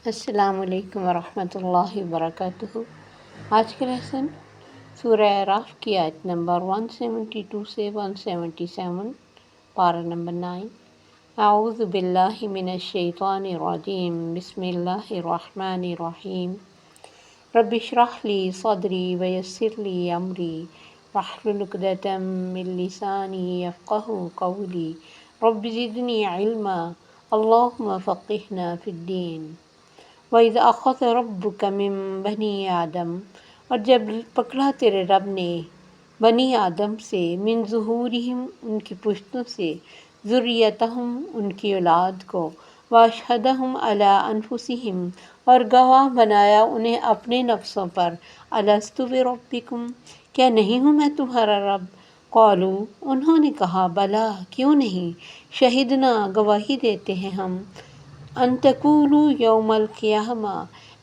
السلام علیکم ورحمۃ اللہ وبرکاتہ۔ آج کا لیسن سورہ اعراف کی آیت نمبر 172 سے 177، پارہ نمبر 9۔ اعوذ باللہ من الشیطان الرجیم، بسم اللہ الرحمن الرحیم۔ رب اشرح لی صدری ویسر لی امری واحلل عقدۃ من لسانی یفقہوا قولی رب زدنی علما اللہم فقہنا فی الدین۔ وَإِذْ أَخَذَ رَبُّكَ مِن بَنِي آدم، اور جب پکڑا تیرے رب نے بنی آدم سے، من ظہورہم ان کی پشتوں سے، ذریتہم ان کی اولاد کو، واشہدہم علی انفسہم اور گواہ بنایا انہیں اپنے نفسوں پر، الست بربکم کیا نہیں ہوں میں تمہارا رب؟ قالوا انہوں نے کہا بلی کیوں نہیں، شہدنا گواہی دیتے ہیں ہم، ان تقولوا یوم القیامہ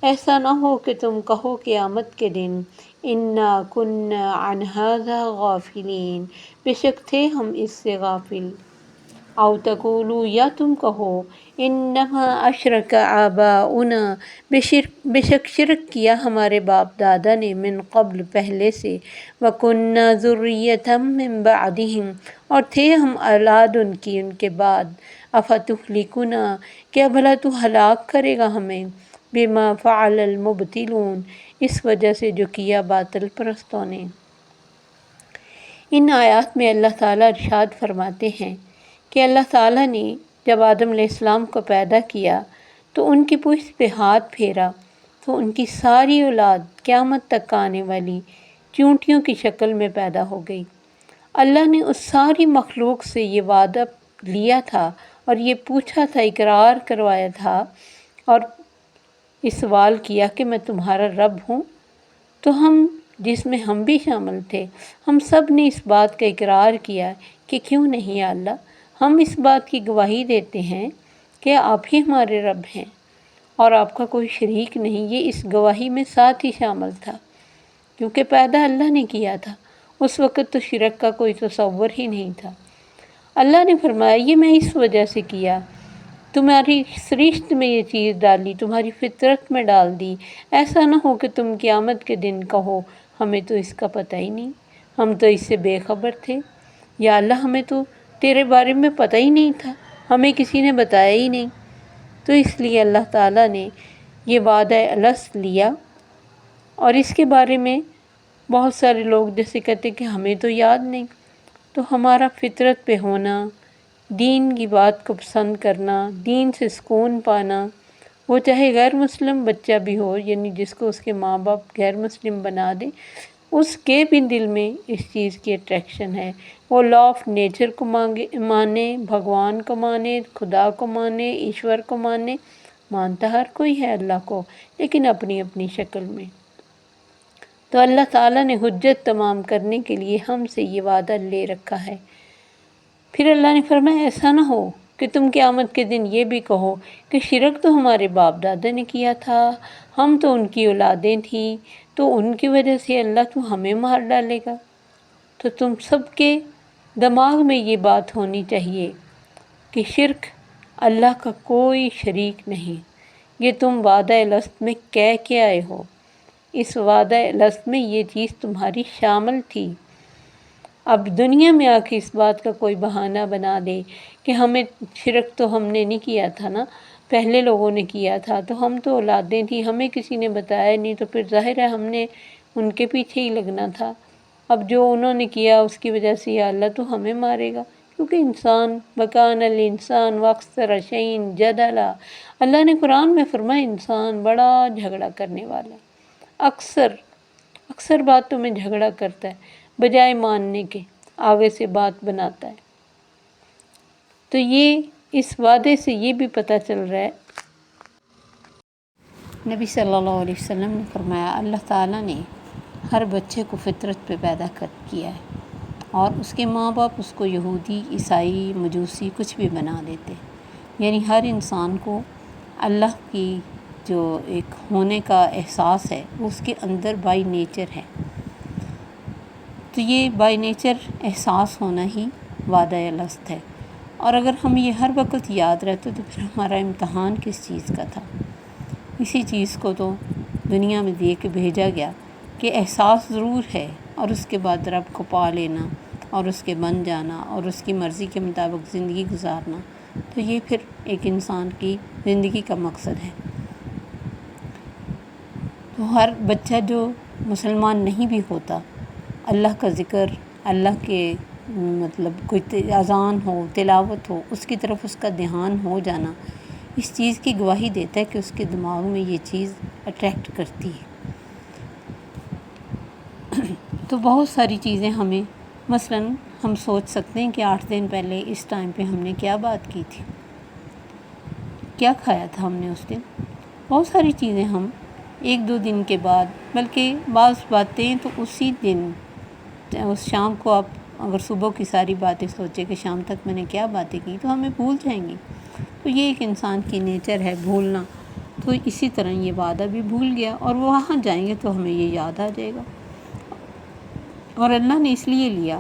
ایسا نہ ہو کہ تم کہو قیامت کے دن، انا کنا عن ھذا غافلین بے شک تھے ہم اس سے غافل، او تقولوا یا تم کہو انما اشرک آباؤنا بے شک شرک کیا ہمارے باپ دادا نے، من قبل پہلے سے، وکنا ذریۃ من بعدہم اور تھے ہم اولاد ان کے بعد، افتہلکنا کیا بھلا تو ہلاک کرے گا ہمیں، بما فعل المبطلون اس وجہ سے جو کیا باطل پرستوں نے۔ ان آیات میں اللہ تعالیٰ ارشاد فرماتے ہیں کہ اللہ تعالیٰ نے جب آدم علیہ السلام کو پیدا کیا تو ان کی پشت پہ ہاتھ پھیرا تو ان کی ساری اولاد قیامت تک آنے والی چونٹیوں کی شکل میں پیدا ہو گئی۔ اللہ نے اس ساری مخلوق سے یہ وعدہ لیا تھا اور یہ پوچھا تھا، اقرار کروایا تھا اور یہ سوال کیا کہ میں تمہارا رب ہوں، تو ہم جس میں ہم بھی شامل تھے، ہم سب نے اس بات کا اقرار کیا کہ کیوں نہیں یا اللہ، ہم اس بات کی گواہی دیتے ہیں کہ آپ ہی ہمارے رب ہیں اور آپ کا کوئی شریک نہیں۔ یہ اس گواہی میں ساتھ ہی شامل تھا کیونکہ پیدا اللہ نے کیا تھا، اس وقت تو شرک کا کوئی تصور ہی نہیں تھا۔ اللہ نے فرمایا یہ میں اس وجہ سے کیا، تمہاری سرشت میں یہ چیز ڈالی، تمہاری فطرت میں ڈال دی، ایسا نہ ہو کہ تم قیامت کے دن کہو ہمیں تو اس کا پتہ ہی نہیں، ہم تو اس سے بے خبر تھے، یا اللہ ہمیں تو تیرے بارے میں پتہ ہی نہیں تھا، ہمیں کسی نے بتایا ہی نہیں۔ تو اس لیے اللہ تعالیٰ نے یہ وعدہ الست لیا، اور اس کے بارے میں بہت سارے لوگ جیسے کہتے کہ ہمیں تو یاد نہیں، تو ہمارا فطرت پہ ہونا، دین کی بات کو پسند کرنا، دین سے سکون پانا، وہ چاہے غیر مسلم بچہ بھی ہو، یعنی جس کو اس کے ماں باپ غیر مسلم بنا دے، اس کے بھی دل میں اس چیز کی اٹریکشن ہے، وہ لا آف نیچر کو مانے، بھگوان کو مانے، خدا کو مانے، ایشور کو مانے، مانتا ہر کوئی ہے اللہ کو لیکن اپنی اپنی شکل میں۔ تو اللہ تعالیٰ نے حجت تمام کرنے کے لیے ہم سے یہ وعدہ لے رکھا ہے۔ پھر اللہ نے فرمایا ایسا نہ ہو کہ تم قیامت کے دن یہ بھی کہو کہ شرک تو ہمارے باپ دادا نے کیا تھا، ہم تو ان کی اولادیں تھیں، تو ان کی وجہ سے اللہ تو ہمیں مار ڈالے گا۔ تو تم سب کے دماغ میں یہ بات ہونی چاہیے کہ شرک اللہ کا کوئی شریک نہیں۔ یہ تم وعدہ الست میں کہہ کے آئے ہو، اس وعدہ الست میں یہ چیز تمہاری شامل تھی۔ اب دنیا میں آ کے اس بات کا کوئی بہانہ بنا دے کہ ہمیں شرک تو ہم نے نہیں کیا تھا نا، پہلے لوگوں نے کیا تھا، تو ہم تو اولادیں تھیں، ہمیں کسی نے بتایا نہیں، تو پھر ظاہر ہے ہم نے ان کے پیچھے ہی لگنا تھا، اب جو انہوں نے کیا اس کی وجہ سے یا اللہ تو ہمیں مارے گا، کیونکہ انسان وَكَانَ الْإِنسَانُ أَكْثَرَ شَيْءٍ جَدَلًا، اللہ نے قرآن میں فرمایا انسان بڑا جھگڑا کرنے والا ہے، اکثر باتوں میں جھگڑا کرتا ہے، بجائے ماننے کے آگے سے بات بناتا ہے۔ تو یہ اس وعدے سے یہ بھی پتہ چل رہا ہے، نبی صلی اللہ علیہ وسلم نے فرمایا اللہ تعالیٰ نے ہر بچے کو فطرت پہ پیدا کیا ہے، اور اس کے ماں باپ اس کو یہودی، عیسائی، مجوسی کچھ بھی بنا دیتے، یعنی ہر انسان کو اللہ کی جو ایک ہونے کا احساس ہے وہ اس کے اندر بائی نیچر ہے، تو یہ بائی نیچر احساس ہونا ہی وعدہ الست ہے، اور اگر ہم یہ ہر وقت یاد رہتے تو پھر ہمارا امتحان کس چیز کا تھا؟ اسی چیز کو تو دنیا میں دے کے بھیجا گیا کہ احساس ضرور ہے، اور اس کے بعد رب کو پا لینا اور اس کے بن جانا اور اس کی مرضی کے مطابق زندگی گزارنا، تو یہ پھر ایک انسان کی زندگی کا مقصد ہے۔ تو ہر بچہ جو مسلمان نہیں بھی ہوتا، اللہ کا ذکر، اللہ کے کوئی اذان ہو، تلاوت ہو، اس کی طرف اس کا دھیان ہو جانا، اس چیز کی گواہی دیتا ہے کہ اس کے دماغ میں یہ چیز اٹریکٹ کرتی ہے۔ تو بہت ساری چیزیں ہمیں، مثلاً ہم سوچ سکتے ہیں کہ 8 دن پہلے اس ٹائم پہ ہم نے کیا بات کی تھی، کیا کھایا تھا ہم نے اس دن۔ بہت ساری چیزیں ہم 1-2 دن کے بعد، بلکہ بعض باتیں تو اسی دن، اس شام کو آپ اگر صبح کی ساری باتیں سوچیں کہ شام تک میں نے کیا باتیں کی، تو ہمیں بھول جائیں گی۔ تو یہ ایک انسان کی نیچر ہے، بھولنا۔ تو اسی طرح یہ وعدہ بھی بھول گیا، اور وہ وہاں جائیں گے تو ہمیں یہ یاد آ جائے گا۔ اور اللہ نے اس لیے لیا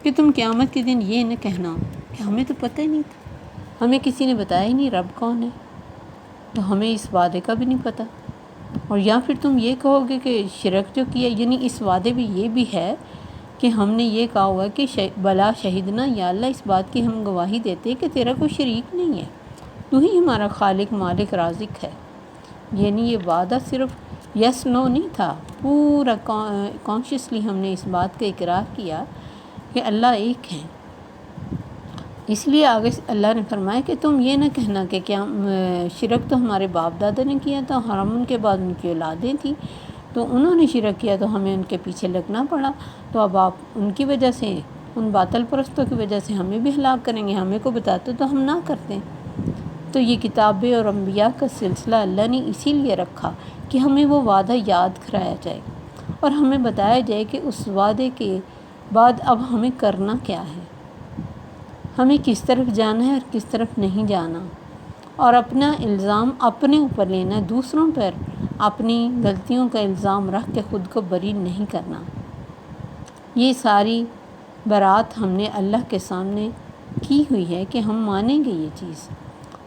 کہ تم قیامت کے دن یہ نہ کہنا کہ ہمیں تو پتہ ہی نہیں تھا، ہمیں کسی نے بتایا ہی نہیں رب کون ہے، تو ہمیں اس وعدے کا بھی نہیں پتہ۔ اور یا پھر تم یہ کہو گے کہ شرک جو کیا، یعنی اس وعدے میں یہ بھی ہے کہ ہم نے یہ کہا ہوا کہ بلا شہیدنا، یا اللہ اس بات کی ہم گواہی دیتے کہ تیرا کوئی شریک نہیں ہے، تو ہی ہمارا خالق، مالک، رازق ہے۔ یعنی یہ وعدہ صرف یس نو نہیں تھا، پورا کانشیسلی ہم نے اس بات کا اقرار کیا کہ اللہ ایک ہے۔ اس لیے آگے اللہ نے فرمایا کہ تم یہ نہ کہنا کہ کیا شرک تو ہمارے باپ دادا نے کیا تھا، ہم ان کے بعد ان کی اولادیں تھیں، تو انہوں نے شرک کیا تو ہمیں ان کے پیچھے لگنا پڑا، تو اب آپ ان کی وجہ سے، ان باطل پرستوں کی وجہ سے ہمیں بھی ہلاک کریں گے، ہمیں کو بتاتے تو ہم نہ کرتے۔ تو یہ کتابیں اور انبیاء کا سلسلہ اللہ نے اسی لیے رکھا کہ ہمیں وہ وعدہ یاد کرایا جائے، اور ہمیں بتایا جائے کہ اس وعدے کے بعد اب ہمیں کرنا کیا ہے، ہمیں کس طرف جانا ہے اور کس طرف نہیں جانا، اور اپنا الزام اپنے اوپر لینا، دوسروں پر اپنی غلطیوں کا الزام رکھ کے خود کو بری نہیں کرنا۔ یہ ساری برات ہم نے اللہ کے سامنے کی ہوئی ہے کہ ہم مانیں گے یہ چیز۔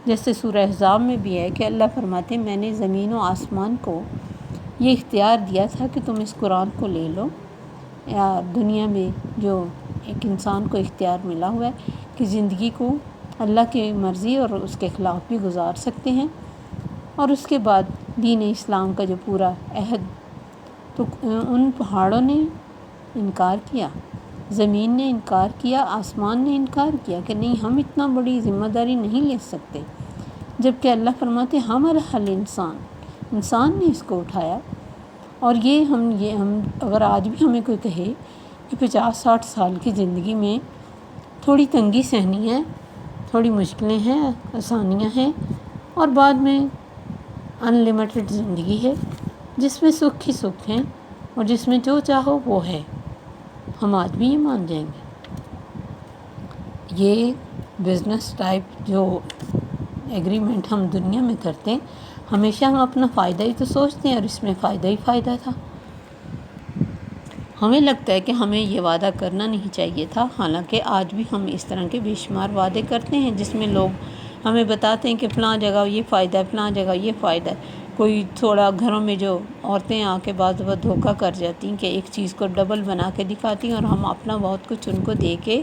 جیسے سورہ احزاب میں بھی ہے کہ اللہ فرماتے ہیں میں نے زمین و آسمان کو یہ اختیار دیا تھا کہ تم اس قرآن کو لے لو، یا دنیا میں جو ایک انسان کو اختیار ملا ہوا ہے کہ زندگی کو اللہ کی مرضی اور اس کے خلاف بھی گزار سکتے ہیں، اور اس کے بعد دین اسلام کا جو پورا عہد، تو ان پہاڑوں نے انکار کیا، زمین نے انکار کیا، آسمان نے انکار کیا کہ نہیں ہم اتنا بڑی ذمہ داری نہیں لے سکتے، جبکہ اللہ فرماتے ہم الحل انسان نے اس کو اٹھایا۔ اور یہ ہم اگر آج بھی ہمیں کوئی کہے کہ 50-60 سال کی زندگی میں تھوڑی تنگی سہنی ہے، تھوڑی مشکلیں ہیں، آسانیاں ہیں، اور بعد میں انلمیٹڈ زندگی ہے جس میں سکھ ہی سکھ ہیں اور جس میں جو چاہو وہ ہے، ہم آج بھی یہ مان جائیں گے۔ یہ بزنس ٹائپ جو ایگریمنٹ ہم دنیا میں کرتے ہیں، ہمیشہ ہم اپنا فائدہ ہی تو سوچتے ہیں، اور اس میں فائدہ ہی فائدہ تھا۔ ہمیں لگتا ہے کہ ہمیں یہ وعدہ کرنا نہیں چاہیے تھا، حالانکہ آج بھی ہم اس طرح کے بے شمار وعدے کرتے ہیں جس میں لوگ ہمیں بتاتے ہیں کہ فلاں جگہ یہ فائدہ ہے، فلاں جگہ یہ فائدہ ہے۔ کوئی تھوڑا گھروں میں جو عورتیں آ کے بعض وقت دھوکہ کر جاتی ہیں کہ ایک چیز کو ڈبل بنا کے دکھاتی ہیں، اور ہم اپنا بہت کچھ ان کو دے کے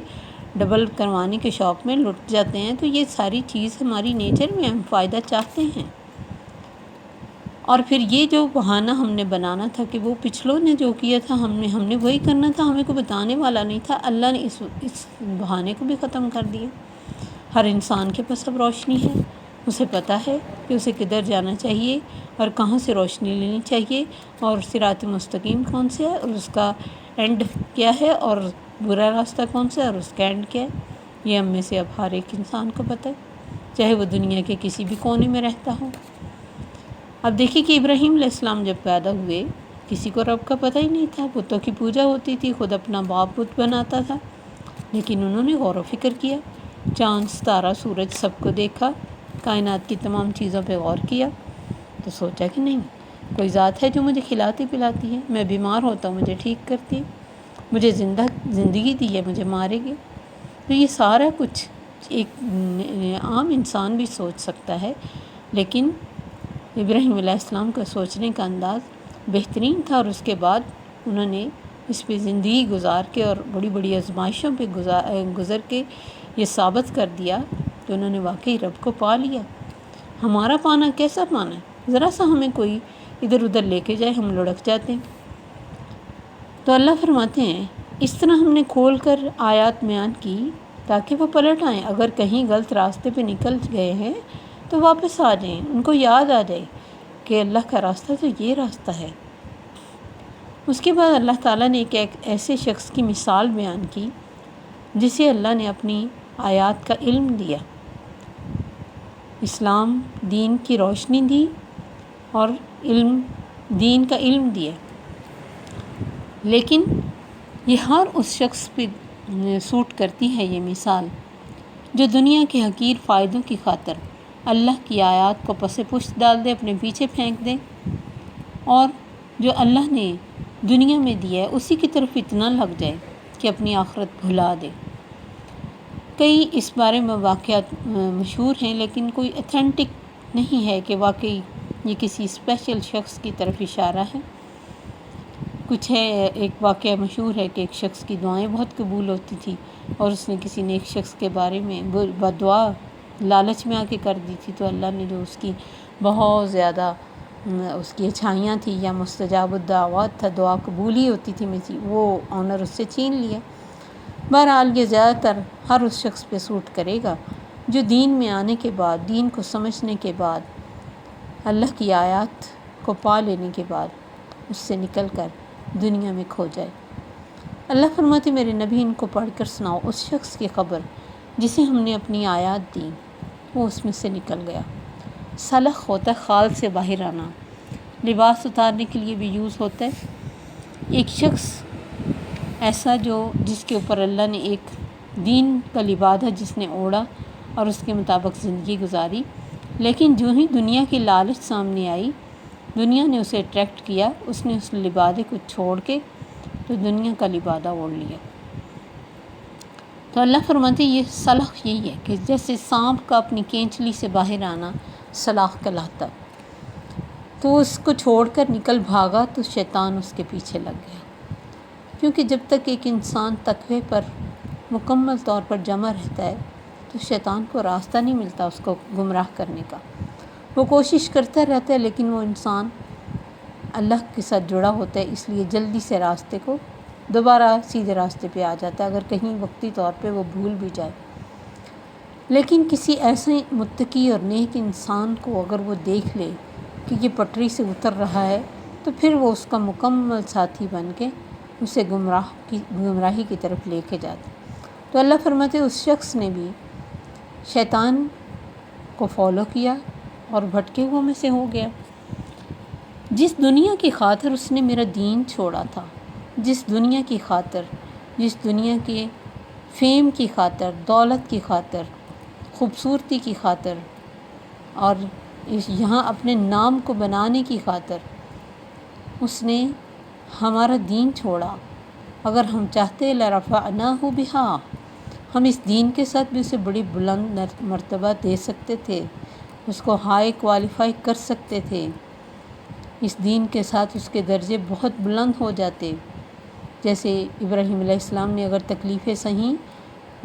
ڈبل کروانے کے شوق میں لٹ جاتے ہیں۔ تو یہ ساری چیز ہماری نیچر میں، ہم فائدہ چاہتے ہیں، اور پھر یہ جو بہانہ ہم نے بنانا تھا کہ وہ پچھلوں نے جو کیا تھا ہم نے وہی کرنا تھا، ہمیں کوئی بتانے والا نہیں تھا، اللہ نے اس بہانے کو بھی ختم کر دیا۔ ہر انسان کے پاس اب روشنی ہے، اسے پتہ ہے کہ اسے کدھر جانا چاہیے اور کہاں سے روشنی لینی چاہیے، اور صراط مستقیم کون سے ہے اور اس کا اینڈ کیا ہے، اور برا راستہ کون سا ہے اور اس کا اینڈ کیا ہے۔ یہ ہم میں سے اب ہر ایک انسان کو پتہ ہے، چاہے وہ دنیا کے کسی بھی کونے میں رہتا ہو۔ اب دیکھیے کہ ابراہیم علیہ السلام جب پیدا ہوئے، کسی کو رب کا پتہ ہی نہیں تھا، بتوں کی پوجا ہوتی تھی، خود اپنا باپ بت بناتا تھا، لیکن انہوں نے غور و فکر کیا، چاند، ستارہ، سورج سب کو دیکھا، کائنات کی تمام چیزوں پہ غور کیا، تو سوچا کہ نہیں، کوئی ذات ہے جو مجھے کھلاتی پلاتی ہے، میں بیمار ہوتا ہوں مجھے ٹھیک کرتی ہے، مجھے زندگی دی ہے مجھے مارے گی۔ تو یہ سارا کچھ ایک عام انسان بھی سوچ سکتا ہے، لیکن ابراہیم علیہ السلام کا سوچنے کا انداز بہترین تھا، اور اس کے بعد انہوں نے اس پہ زندگی گزار کے اور بڑی بڑی آزمائشوں پہ گزر کے یہ ثابت کر دیا کہ انہوں نے واقعی رب کو پا لیا۔ ہمارا پانا کیسا پانا ہے؟ ذرا سا ہمیں کوئی ادھر ادھر لے کے جائے ہم لڑک جاتے ہیں۔ تو اللہ فرماتے ہیں اس طرح ہم نے کھول کر آیات بیان کی تاکہ وہ پلٹ آئیں، اگر کہیں غلط راستے پہ نکل گئے ہیں تو واپس آ جائیں، ان کو یاد آ جائے کہ اللہ کا راستہ تو یہ راستہ ہے۔ اس کے بعد اللہ تعالیٰ نے ایک ایسے شخص کی مثال بیان کی جسے اللہ نے اپنی آیات کا علم دیا، اسلام دین کی روشنی دی اور دین کا علم دیا، لیکن یہ ہر اس شخص پہ سوٹ کرتی ہے یہ مثال جو دنیا کے حقیر فائدوں کی خاطر اللہ کی آیات کو پس پشت ڈال دے، اپنے پیچھے پھینک دے، اور جو اللہ نے دنیا میں دیا ہے اسی کی طرف اتنا لگ جائے کہ اپنی آخرت بھلا دے۔ کئی اس بارے میں واقعات مشہور ہیں، لیکن کوئی اتھینٹک نہیں ہے کہ واقعی یہ کسی اسپیشل شخص کی طرف اشارہ ہے۔ کچھ ہے، ایک واقعہ مشہور ہے کہ ایک شخص کی دعائیں بہت قبول ہوتی تھی اور اس نے کسی نیک شخص کے بارے میں بدعا لالچ میں آ کے کر دی تھی، تو اللہ نے جو اس کی بہت زیادہ اس کی اچھائیاں تھیں یا مستجاب الدعوات تھا، دعا قبول ہی ہوتی تھی وہ آنر اس سے چھین لیا۔ بہرحال یہ زیادہ تر ہر اس شخص پہ سوٹ کرے گا جو دین میں آنے کے بعد، دین کو سمجھنے کے بعد، اللہ کی آیات کو پا لینے کے بعد اس سے نکل کر دنیا میں کھو جائے۔ اللہ فرماتے میرے نبی ان کو پڑھ کر سناؤ اس شخص کی خبر جسے ہم نے اپنی آیات دی، وہ اس میں سے نکل گیا۔ سلخ ہوتا ہے خال سے باہر آنا، لباس اتارنے کے لیے بھی یوز ہوتا ہے۔ ایک شخص ایسا جس کے اوپر اللہ نے ایک دین کا لبادہ جس نے اوڑھا اور اس کے مطابق زندگی گزاری، لیکن جو ہی دنیا کی لالچ سامنے آئی، دنیا نے اسے اٹریکٹ کیا، اس نے اس لبادے کو چھوڑ کے تو دنیا کا لبادہ اوڑھ لیا۔ تو اللہ فرماتے یہ سلخ یہی ہے کہ جیسے سانپ کا اپنی کینچلی سے باہر آنا سلاخ کہلاتا، تو اس کو چھوڑ کر نکل بھاگا تو شیطان اس کے پیچھے لگ گیا، کیونکہ جب تک ایک انسان تقوی پر مکمل طور پر جمع رہتا ہے تو شیطان کو راستہ نہیں ملتا اس کو گمراہ کرنے کا۔ وہ کوشش کرتا رہتا ہے، لیکن وہ انسان اللہ کے ساتھ جڑا ہوتا ہے، اس لیے جلدی سے راستے کو دوبارہ سیدھے راستے پہ آ جاتا ہے، اگر کہیں وقتی طور پہ وہ بھول بھی جائے۔ لیکن کسی ایسے متقی اور نیک انسان کو اگر وہ دیکھ لے کہ یہ پٹری سے اتر رہا ہے، تو پھر وہ اس کا مکمل ساتھی بن کے اسے گمراہی کی طرف لے کے جاتا۔ تو اللہ فرماتے اس شخص نے بھی شیطان کو فالو کیا اور بھٹکے ہوئے میں سے ہو گیا۔ جس دنیا کی خاطر اس نے میرا دین چھوڑا تھا، جس دنیا کی خاطر، جس دنیا کے فیم کی خاطر، دولت کی خاطر، خوبصورتی کی خاطر اور یہاں اپنے نام کو بنانے کی خاطر اس نے ہمارا دین چھوڑا، اگر ہم چاہتے لرفعناہ بہا، ہم اس دین کے ساتھ بھی اسے بڑی بلند مرتبہ دے سکتے تھے، اس کو ہائی کوالیفائی کر سکتے تھے، اس دین کے ساتھ اس کے درجے بہت بلند ہو جاتے۔ جیسے ابراہیم علیہ السلام نے اگر تکلیفیں سہیں،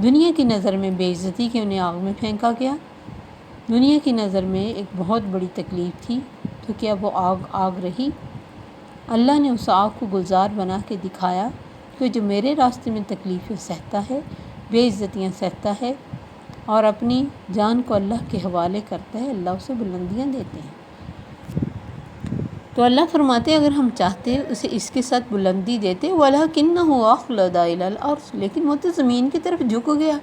دنیا کی نظر میں بے عزتی کہ انہیں آگ میں پھینکا گیا، دنیا کی نظر میں ایک بہت بڑی تکلیف تھی، تو کیا وہ آگ رہی؟ اللہ نے اس آگ کو گلزار بنا کے دکھایا کہ جو میرے راستے میں تکلیفیں سہتا ہے، بے عزتیاں سہتا ہے اور اپنی جان کو اللہ کے حوالے کرتا ہے، اللہ اسے بلندیاں دیتے ہیں۔ تو اللہ فرماتے اگر ہم چاہتے اسے اس کے ساتھ بلندی دیتے، وَلَكِنَّهُ أَخْلَدَ إِلَى الْأَرْضِ، لیکن وہ تو زمین کی طرف جھک گیا،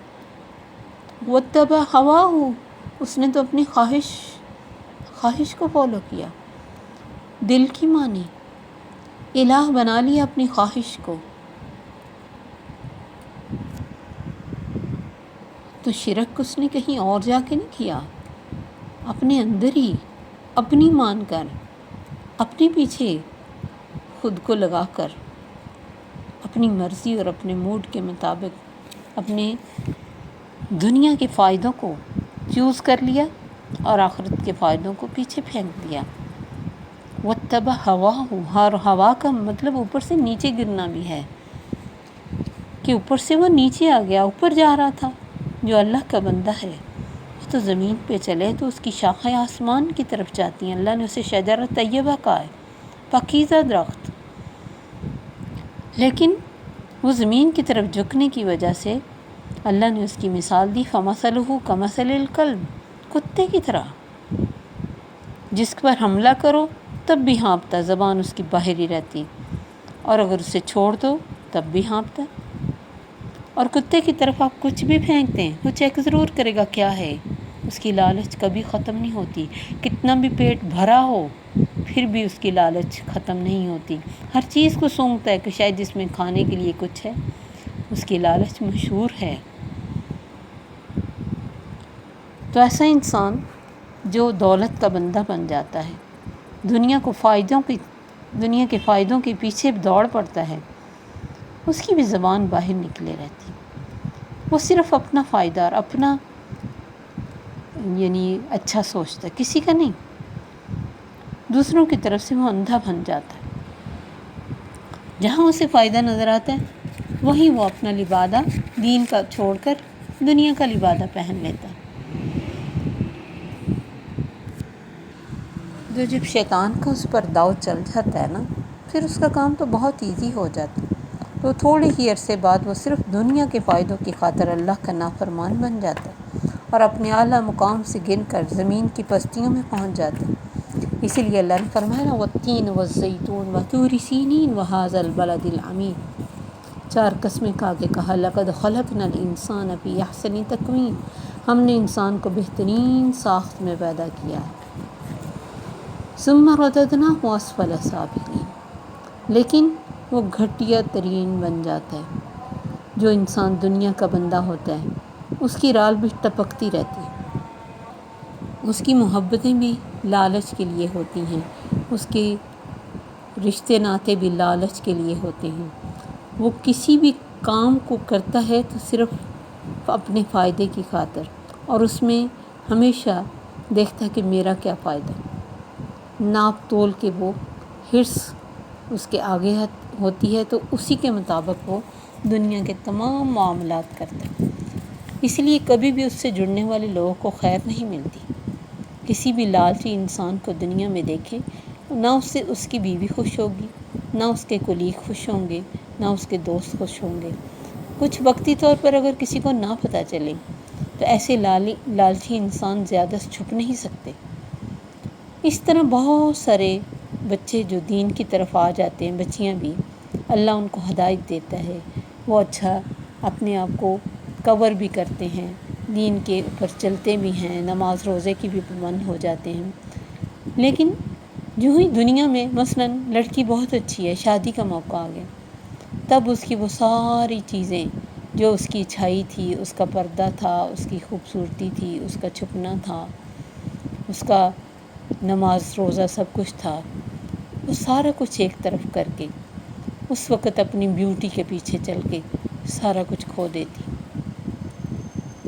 وَاتَّبَعَ هَوَاهُ، اس نے تو اپنی خواہش کو فالو کیا، دل کی مانی، الہ بنا لیا اپنی خواہش کو۔ تو شرک اس نے کہیں اور جا کے نہیں کیا، اپنے اندر ہی اپنی مان کر، اپنے پیچھے خود کو لگا کر، اپنی مرضی اور اپنے موڈ کے مطابق اپنے دنیا کے فائدوں کو چوز کر لیا اور آخرت کے فائدوں کو پیچھے پھینک دیا۔ واتبع ہواہ، اور ہوا کا مطلب اوپر سے نیچے گرنا بھی ہے، کہ اوپر سے وہ نیچے آ گیا، اوپر جا رہا تھا۔ جو اللہ کا بندہ ہے وہ تو زمین پہ چلے تو اس کی شاخیں آسمان کی طرف جاتی ہیں۔ اللہ نے اسے شجرہ طیبہ کہا ہے، پاکیزہ درخت، لیکن وہ زمین کی طرف جھکنے کی وجہ سے اللہ نے اس کی مثال دی، فَمَثَلُهُ كَمَثَلِ الْكَلْبِ، کتے کی طرح، جس پر حملہ کرو تب بھی ہانپتا، زبان اس کی باہر ہی رہتی، اور اگر اسے چھوڑ دو تب بھی ہانپتا۔ اور کتے کی طرف آپ کچھ بھی پھینکتے ہیں وہ چیک ضرور کرے گا کیا ہے، اس کی لالچ کبھی ختم نہیں ہوتی، کتنا بھی پیٹ بھرا ہو پھر بھی اس کی لالچ ختم نہیں ہوتی، ہر چیز کو سونگتا ہے کہ شاید جس میں کھانے کے لیے کچھ ہے، اس کی لالچ مشہور ہے۔ تو ایسا انسان جو دولت کا بندہ بن جاتا ہے، دنیا کے فائدوں کے پیچھے دوڑ پڑتا ہے، اس کی بھی زبان باہر نکلے رہتی، وہ صرف اپنا فائدہ اور اپنا اچھا سوچتا ہے، کسی کا نہیں، دوسروں کی طرف سے وہ اندھا بن جاتا ہے۔ جہاں اسے فائدہ نظر آتا ہے وہیں وہ اپنا لبادہ دین کا چھوڑ کر دنیا کا لبادہ پہن لیتا ہے۔ جب شیطان کا اس پر داؤ چل جاتا ہے نا، پھر اس کا کام تو بہت ایزی ہو جاتا ہے، تو تھوڑے ہی عرصے بعد وہ صرف دنیا کے فائدوں کی خاطر اللہ کا نافرمان بن جاتا ہے اور اپنے اعلیٰ مقام سے گر کر زمین کی پستیوں میں پہنچ جاتا ہے۔ اسی لیے اللہ نے فرمایا والتین والزیتون وطور سینین وہذا البلد العمید، 4 قسمیں کھا کے کہا لقد خلقنا الانسان فی احسن تقویم، ہم نے انسان کو بہترین ساخت میں پیدا کیا ہے۔ ثم رددناہ اسفل سافلین، لیکن وہ گھٹیا ترین بن جاتا ہے۔ جو انسان دنیا کا بندہ ہوتا ہے اس کی رال بھی ٹپکتی رہتی ہے، اس کی محبتیں بھی لالچ کے لیے ہوتی ہیں، اس کے رشتے ناتے بھی لالچ کے لیے ہوتے ہیں، وہ کسی بھی کام کو کرتا ہے تو صرف اپنے فائدے کی خاطر، اور اس میں ہمیشہ دیکھتا ہے کہ میرا کیا فائدہ، ناپ تول کے وہ حرص اس کے آگے ہوتی ہے، تو اسی کے مطابق وہ دنیا کے تمام معاملات کرتا ہے۔ اس لیے کبھی بھی اس سے جڑنے والے لوگوں کو خیر نہیں ملتی۔ کسی بھی لالچی انسان کو دنیا میں دیکھیں، نہ اس سے اس کی بیوی خوش ہوگی، نہ اس کے کولیگ خوش ہوں گے، نہ اس کے دوست خوش ہوں گے۔ کچھ وقتی طور پر اگر کسی کو نہ پتہ چلے تو ایسے لالچی انسان زیادہ چھپ نہیں سکتے۔ اس طرح بہت سارے بچے جو دین کی طرف آ جاتے ہیں، بچیاں بھی، اللہ ان کو ہدایت دیتا ہے، وہ اچھا اپنے آپ کو کور بھی کرتے ہیں، دین کے اوپر چلتے بھی ہیں، نماز روزے کی بھی پابند ہو جاتے ہیں، لیکن جو ہی دنیا میں مثلاً لڑکی بہت اچھی ہے، شادی کا موقع آ گیا، تب اس کی وہ ساری چیزیں جو اس کی اچھائی تھی، اس کا پردہ تھا، اس کی خوبصورتی تھی، اس کا چھپنا تھا، اس کا نماز روزہ سب کچھ تھا، وہ سارا کچھ ایک طرف کر کے اس وقت اپنی بیوٹی کے پیچھے چل کے سارا کچھ کھو دیتی۔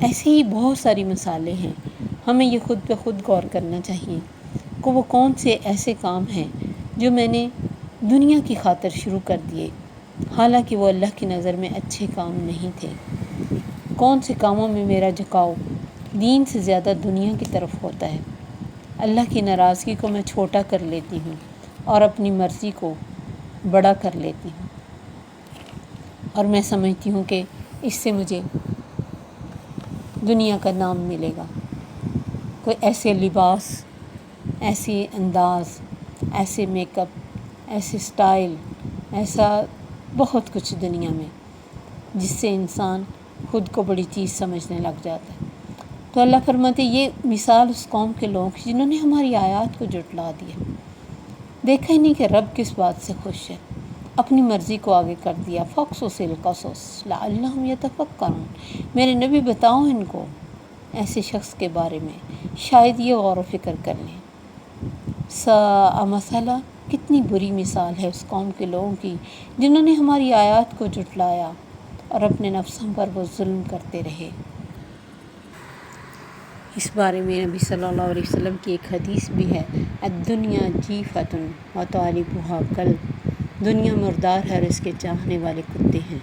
ایسے ہی بہت ساری مثالیں ہیں، ہمیں یہ خود پہ خود غور کرنا چاہیے کہ وہ کون سے ایسے کام ہیں جو میں نے دنیا کی خاطر شروع کر دیے، حالانکہ وہ اللہ کی نظر میں اچھے کام نہیں تھے۔ کون سے کاموں میں میرا جھکاؤ دین سے زیادہ دنیا کی طرف ہوتا ہے، اللہ کی ناراضگی کو میں چھوٹا کر لیتی ہوں اور اپنی مرضی کو بڑا کر لیتی ہوں، اور میں سمجھتی ہوں کہ اس سے مجھے دنیا کا نام ملے گا۔ کوئی ایسے لباس، ایسی انداز، ایسے میک اپ، ایسے سٹائل، ایسا بہت کچھ دنیا میں جس سے انسان خود کو بڑی چیز سمجھنے لگ جاتا ہے۔ تو اللہ فرماتے یہ مثال اس قوم کے لوگ جنہوں نے ہماری آیات کو جھٹلا دیا، دیکھا ہی نہیں کہ رب کس بات سے خوش ہے، اپنی مرضی کو آگے کر دیا۔ فَقْصُصِ الْقَصَصَ لَعَلَّهُمْ يَتَفَكَّرُونَ، میرے نبی بتاؤ ان کو ایسے شخص کے بارے میں، شاید یہ غور و فکر کر لیں۔ سَاءَ مَثَلًا، کتنی بری مثال ہے اس قوم کے لوگوں کی جنہوں نے ہماری آیات کو جھٹلایا اور اپنے نفسوں پر وہ ظلم کرتے رہے۔ اس بارے میں نبی صلی اللہ علیہ وسلم کی ایک حدیث بھی ہے، الدنیا جیفۃ وطالبها کلب، دنیا مردار ہے اور اس کے چاہنے والے کتے ہیں۔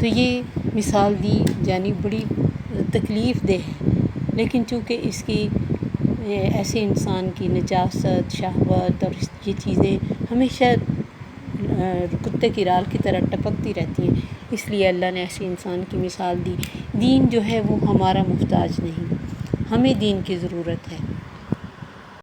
تو یہ مثال دی یعنی بڑی تکلیف دہ ہے، لیکن چونکہ اس کی ایسے انسان کی نجاست، شہوت اور یہ چیزیں ہمیشہ کتے کی رال کی طرح ٹپکتی رہتی ہیں، اس لیے اللہ نے ایسے انسان کی مثال دی۔ دین جو ہے وہ ہمارا محتاج نہیں، ہمیں دین کی ضرورت ہے۔